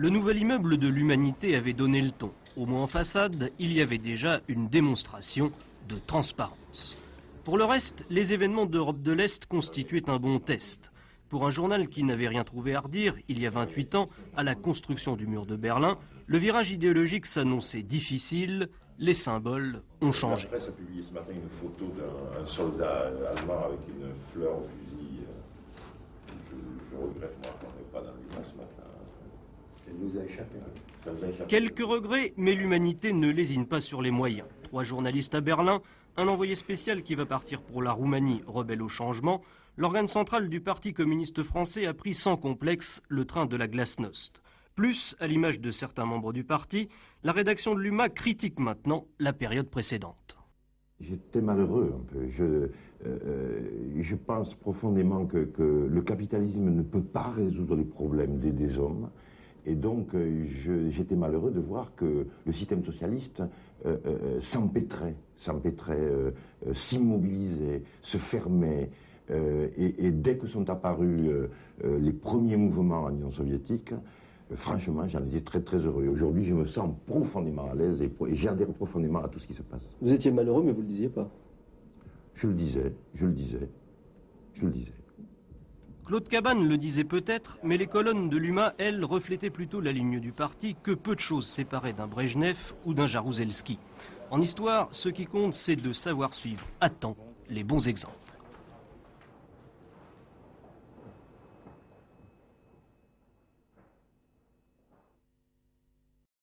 Le nouvel immeuble de l'Humanité avait donné le ton. Au moins en façade, il y avait déjà une démonstration de transparence. Pour le reste, les événements d'Europe de l'Est constituaient un bon test. Pour un journal qui n'avait rien trouvé à redire, il y a 28 ans, à la construction du mur de Berlin, le virage idéologique s'annonçait difficile, les symboles ont changé. La presse a publié ce matin une photo d'un soldat allemand avec une fleur au fusil. Je regrette, moi, qu'on n'est pas dans l'humain ce matin. Ça nous a échappé. Quelques regrets, mais l'Humanité ne lésine pas sur les moyens. 3 journalistes à Berlin, un envoyé spécial qui va partir pour la Roumanie, rebelle au changement. L'organe central du Parti communiste français a pris sans complexe le train de la glasnost. Plus, à l'image de certains membres du parti, la rédaction de l'UMA critique maintenant la période précédente. J'étais malheureux un peu. Je pense profondément que le capitalisme ne peut pas résoudre les problèmes des hommes. Et donc j'étais malheureux de voir que le système socialiste s'empêtrait, s'immobilisait, se fermait. Et dès que sont apparus les premiers mouvements en Union soviétique, franchement, j'en étais très très heureux. Aujourd'hui, je me sens profondément à l'aise et j'adhère profondément à tout ce qui se passe. Vous étiez malheureux, mais vous ne le disiez pas. Je le disais. Claude Cabane le disait peut-être, mais les colonnes de l'UMA, elles, reflétaient plutôt la ligne du parti que peu de choses séparaient d'un Brejnev ou d'un Jaruzelski. En histoire, ce qui compte, c'est de savoir suivre à temps les bons exemples.